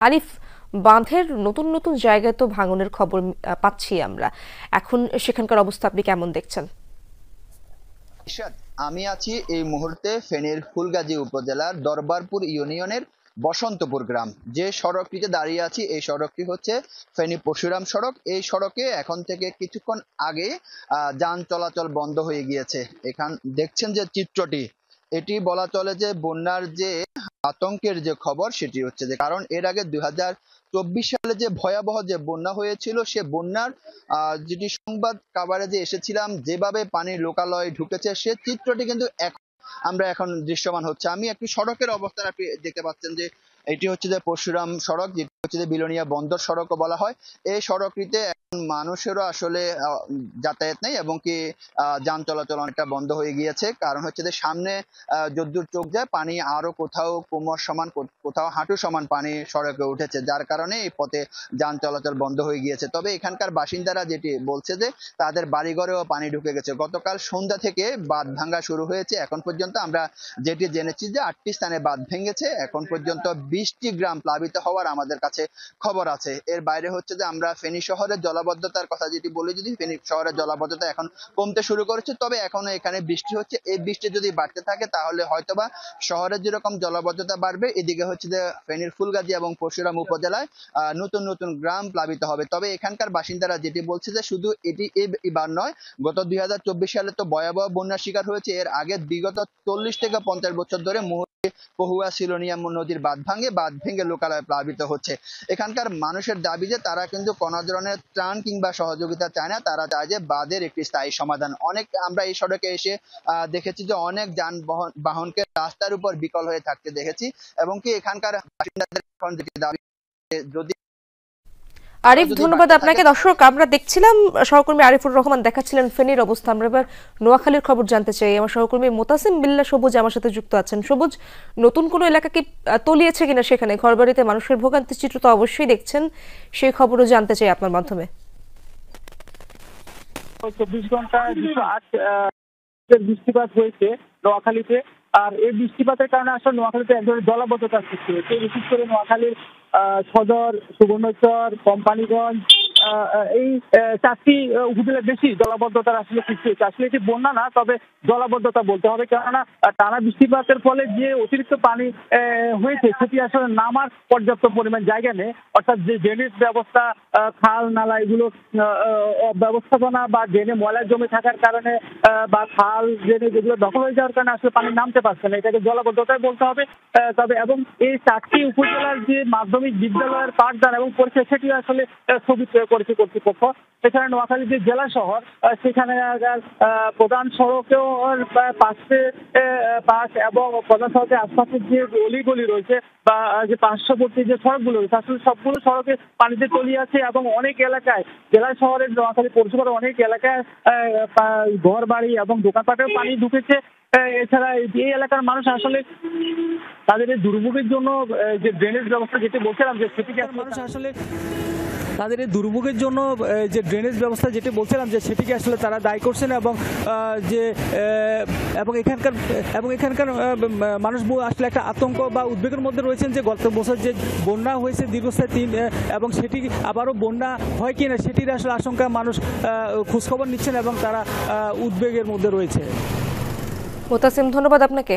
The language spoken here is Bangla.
আরিফ, বাঁধের নতুন নতুন জায়গায় তো ভাঙনের খবর পাচ্ছি আমরা। এখন সেখানকার অবস্থা আপনি কেমন দেখছেন? ইরশাদ, আমি আছি এই মুহূর্তে ফেনীর ফুলগাজী উপজেলার দরবারপুর ইউনিয়নের বসন্তপুর গ্রাম। যে সড়কটিতে দাঁড়িয়ে আছি এই সড়কটি হচ্ছে ফেনী পরশুরাম সড়ক। এই সড়কে এখন থেকে কিছুক্ষণ আগে যান চলাচল বন্ধ হয়ে গিয়েছে। এখান দেখছেন যে চিত্রটি, এটি বলা চলে যে বন্যার যে আতঙ্কের যে খবর সেটি হচ্ছে, যে কারণ এর আগে 2024 সালে যে ভয়াবহ যে বন্যা হয়েছিল, সে বন্যার যেটি সংবাদ কাভারেজে এসেছিলাম, যেভাবে পানির লোকালয়ে ঢুকেছে সে চিত্রটি কিন্তু আমরা এখন দৃশ্যমান হচ্ছে। আমি একটি সড়কের অবস্থান আপনি দেখতে পাচ্ছেন যে এটি হচ্ছে যে পরশুরাম সড়ক, যেটি হচ্ছে যে বিলোনিয়া বন্দর সড়কও বলা হয়। এই সড়কটিতে এখন মানুষেরও আসলে যাতায়াত নেই, এবং কি যান চলাচল অনেকটা বন্ধ হয়ে গিয়েছে। কারণ হচ্ছে যে সামনে যদ্দূর চোখ যায় পানি আরো কোথাও কোমর সমান, কোথাও হাঁটু সমান পানি সড়কে উঠেছে, যার কারণে এই পথে যান চলাচল বন্ধ হয়ে গিয়েছে। তবে এখানকার বাসিন্দারা যেটি বলছে যে তাদের বাড়িঘরেও পানি ঢুকে গেছে। গতকাল সন্ধ্যা থেকে বাঁধ ভাঙা শুরু হয়েছে। এখন পর্যন্ত আমরা যেটি জেনেছি যে 8টি স্থানে বাঁধ ভেঙেছে। এখন পর্যন্ত 20টি গ্রাম প্লাবিত হওয়ার আমাদের কাছে খবর আছে। এর বাইরে হচ্ছে যে আমরা ফেনী শহরের জলাবদ্ধতার কথা যেটি বলি, যদি ফেনী শহরের জলাবদ্ধতা এখন কমতে শুরু করেছে, তবে এখনো এখানে বৃষ্টি হচ্ছে। এই বৃষ্টি যদি বাড়তে থাকে তাহলে হয়তোবা শহরের যেরকম জলাবদ্ধতা বাড়বে, এদিকে হচ্ছে যে ফেনীর ফুলগাজী এবং পরশুরাম উপজেলায় নতুন নতুন গ্রাম প্লাবিত হবে। তবে এখানকার বাসিন্দারা যেটি বলছে যে শুধু এটি এবার নয়, গত 2024 সালে তো ভয়াবহ বন্যার শিকার হয়েছে। এর আগে বিগত 40 থেকে 50 বছর ধরে কহুয়া সিলোনিয়া নদীর বাঁধ ভেঙে লোকালয়ে প্লাবিত হচ্ছে। এখানকার মানুষের দাবি যে তারা কিন্তু কোনো ধরনের ত্রাণ কিংবা সহযোগিতা চায় না, তারা চায় যে বাঁধের একটি স্থায়ী সমাধান। অনেক আমরা এই সড়কে এসে দেখেছি যে অনেক বাহনকে রাস্তার উপর বিকল হয়ে থাকতে দেখেছি, এবং কি এখানকার বাসিন্দাদের এখন যেটি দাবি, যদি আরিফ, যদি ধন্যবাদ বাড়তে থাকে। আপনাকে। দর্শক, আমরা দেখছিলাম সহকর্মী আরিফুর রহমান দেখাচ্ছিলেন ফেনীর অবস্থা। আমরা এবার নোয়াখালীর খবর জানতে চাই। আমার সহকর্মী মোতাসিম বিল্লাহ সবুজ আমার সাথে যুক্ত আছেন। সবুজ, নতুন কোনো এলাকা কি তলিয়েছে কিনা? সেখানে ঘরবাড়িতে মানুষের ভোগান্তির চিত্র তো অবশ্যই দেখছেন, সেই খবরও জানতে চাই আপনার মাধ্যমে। 24 ঘন্টায় 208 বৃষ্টিপাত হয়েছে নোয়াখালীতে। আর এই বৃষ্টিপাতের কারণে আসলে নোয়াখালীতে এক ধরনের জলাবদ্ধতার সৃষ্টি হয়েছে। বিশেষ করে নোয়াখালীর সদর, সুবর্ণচর, কোম্পানিগঞ্জ, এই 4টি উপজেলা বেশি জলাবদ্ধতার আসলে সৃষ্টি হয়েছে। আসলে এটি বন্যা না, তবে জলাবদ্ধতা বলতে হবে, কেননা টানা বৃষ্টিপাতের ফলে যে অতিরিক্ত পানি হয়েছে সেটি আসলে নামার পর্যাপ্ত পরিমাণ জায়গা নেই। অর্থাৎ যে ড্রেনেজ ব্যবস্থা, খাল নালা, এগুলো ব্যবস্থাপনা বা ড্রেনে ময়লা জমে থাকার কারণে বা খাল ড্রেনে যেগুলো দখল হয়ে যাওয়ার কারণে আসলে পানি নামতে পারছে না, এটাকে জলাবদ্ধতাই বলতে হবে। তবে এবং এই 4টি উপজেলার যে মাধ্যমিক বিদ্যালয়ের পাঠদান এবং পরীক্ষা সেটি আসলে স্থগিত করেছে কর্তৃপক্ষ। এছাড়া নোয়াখালী যে জেলা শহর, সেখানে প্রধান সড়কেও পাশ এবং প্রধান সড়কের আশপাশের যে অলিগলি রয়েছে বা যে পার্শ্ববর্তী যে সড়কগুলো রয়েছে, আসলে সবগুলো সড়কে পানিতে তলিয়ে আছে। এবং অনেক এলাকায়, জেলা শহরের নোয়াখালী পৌরসভার অনেক এলাকায় ঘর বাড়ি এবং দোকানপাটেও পানি ঢুকেছে। এছাড়া এই এলাকার মানুষ আসলে তাদের এই দুর্ভোগের জন্য যে ড্রেনেজ ব্যবস্থা যেটি বলছিলাম যে সেটিকে মানুষ আসলে তাদের এই দুর্ভোগের জন্য যে ড্রেনেজ ব্যবস্থা যেটি বলছিলাম যে সেটিকে আসলে তারা দায়ী করছেন। এবং যে এখানকার মানুষ আসলে একটা আতঙ্ক বা উদ্বেগের মধ্যে রয়েছেন যে গত বছর যে বন্যা হয়েছে দীর্ঘস্থায়ী এবং সেটি আবারও বন্যা হয় কিনা সেটির আসলে আশঙ্কা মানুষ খোঁজখবর নিচ্ছেন এবং তারা উদ্বেগের মধ্যে রয়েছে। মোতাসিম, ধন্যবাদ আপনাকে।